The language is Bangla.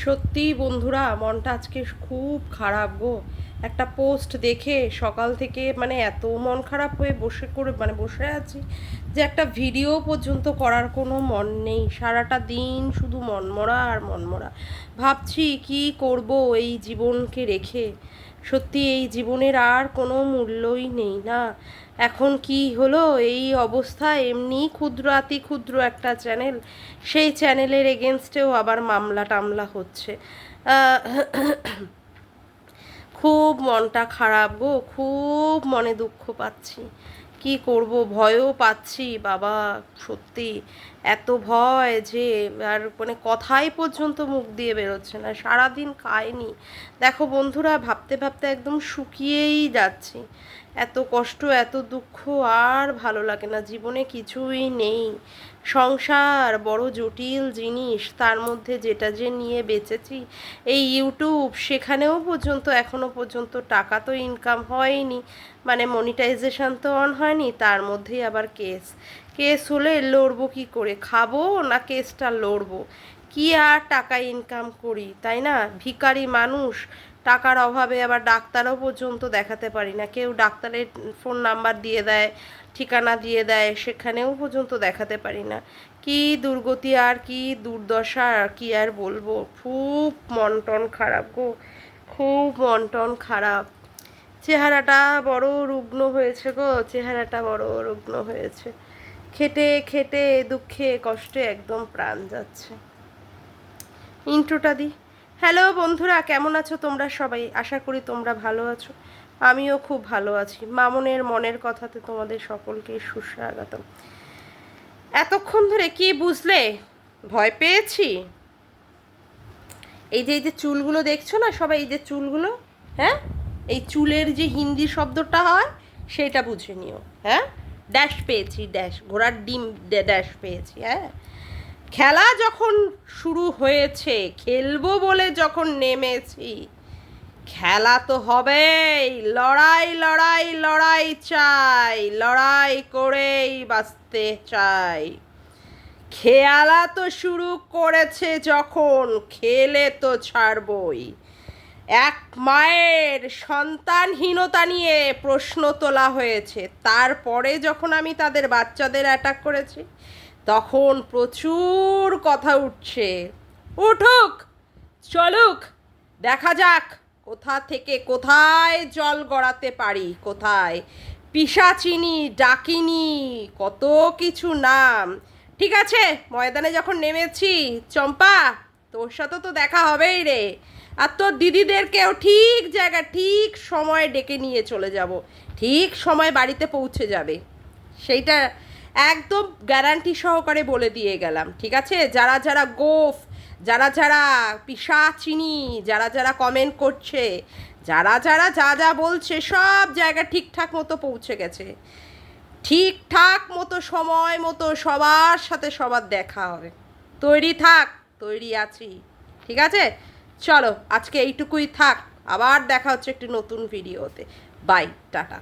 সত্যি বন্ধুরা, মনটা আজকে খুব খারাপ গো। একটা পোস্ট দেখে সকাল থেকে এত মন খারাপ হয়ে বসে আছি যে একটা ভিডিও পর্যন্ত করার কোনো মন নেই। সারাটা দিন শুধু মনমরা আর মনমরা। ভাবছি কি করব এই জীবনকে রেখে। সত্যি এই জীবনের আর কোনো মূল্যই নেই না। এখন কি হলো, এই অবস্থায় এমনি ক্ষুদ্র অতি ক্ষুদ্র একটা চ্যানেল, সেই চ্যানেলের এগেনস্টেও আবার মামলা টামলা হচ্ছে। আহ, খুব মনটা খারাপ গো, খুব মনে দুঃখ পাচ্ছি। কি করব, ভয়ও পাচ্ছি বাবা। সত্যি এত ভয় যে আর কথাই পর্যন্ত মুখ দিয়ে বেরোচ্ছে না। সারাদিন খাইনি, দেখো বন্ধুরা, ভাবতে ভাবতে একদম শুকিয়েই যাচ্ছি। এত কষ্ট, এত দুঃখ আর ভালো লাগে না। জীবনে কিছুই নেই। সংসার বড় জটিল জিনিস, তার মধ্যে যেটা যে নিয়ে বেঁচেছি এই ইউটিউব, সেখানেও পর্যন্ত এখনো পর্যন্ত টাকা তো ইনকাম হয়নি, মনিটাইজেশন তো অন হয়নি। তার মধ্যেই আবার কেস। কেস হলে লড়বো কি করে? খাবো না কেসটা লড়বো? কি আর টাকা ইনকাম করি, তাই না? ভিখারি মানুষ, টাকার অভাবে আবার ডাক্তারও পর্যন্ত দেখাতে পারি না। কেউ ডাক্তারের ফোন নাম্বার দিয়ে দেয়, ঠিকানা দিয়ে দেয়, সেখানেও পর্যন্ত দেখাতে পারি না। কি দুর্গতি আর কি দুর্দশা, আর কি আর বলবো। খুব মন টন খারাপ গো, খুব মন টন খারাপ। চেহারাটা বড় রুগ্ন হয়েছে গো, চেহারাটা বড় রুগ্ন হয়েছে। খেটে খেটে দুঃখে কষ্টে একদম প্রাণ যাচ্ছে। ইন্ট্রোটা দিই। হ্যালো বন্ধুরা, কেমন আছো তোমরা সবাই? আশা করি তোমরা ভালো আছো। আমিও খুব ভালো আছি। মামনের মনের কথাতে তোমাদের সকলকে সুস্বাগতম। এতক্ষণ ধরে কি বুঝলে? ভয় পেয়েছি। এই যে চুলগুলো দেখছো না সবাই, এই যে চুলগুলো, হ্যাঁ, এই চুলের যে হিন্দি শব্দটা হয় সেটা বুঝে নিও। হ্যাঁ, ড্যাশ পেয়েছি, ড্যাশ, ঘোড়ার ডিম ড্যাশ পেয়েছি। হ্যাঁ, খেলা যখন শুরু হয়েছে, খেলবো বলে যখন নেমেছি, খেলা তো হবেই। লড়াই লড়াই লড়াই চাই, লড়াই করেই বাঁচতে চাই। খেলা তো শুরু করেছে যখন, খেলে তো ছাড়বই। এক মায়ের সন্তানহীনতা নিয়ে প্রশ্ন তোলা হয়েছে, তারপরে যখন আমি তাদের বাচ্চাদের অ্যাটাক করেছি, তখন প্রচুর কথা উঠছে। উঠুক, চলুক, দেখা যাক কোথা থেকে কোথায় জল গড়াতে পারি। কোথায় পিশাচিনী, ডাকিনী, কত কিছু নাম। ঠিক আছে, ময়দানে যখন নেমেছি চম্পা, তোর সাথে তো দেখা হবেই রে। আর তোর দিদিদেরকেও ঠিক জায়গায় ঠিক সময় ডেকে নিয়ে চলে যাব। ঠিক সময় বাড়িতে পৌঁছে যাবে, সেইটা একদম গ্যারান্টি সহকারে বলে দিয়ে গেলাম। ঠিক আছে, যারা যারা গোফ, যারা যারা পিশাচিনী, যারা যারা কমেন্ট করছে, যারা যারা যা যা বলছে, সব জায়গা ঠিকঠাক মতো পৌঁছে গেছে। ঠিকঠাক মতো সময় মতো সবার সাথে সবার দেখা হবে। তৈরি থাক, তৈরি আছি। ঠিক আছে, চলো আজকে এইটুকুই থাক। আবার দেখা হচ্ছে একটি নতুন ভিডিওতে। Bye, tata.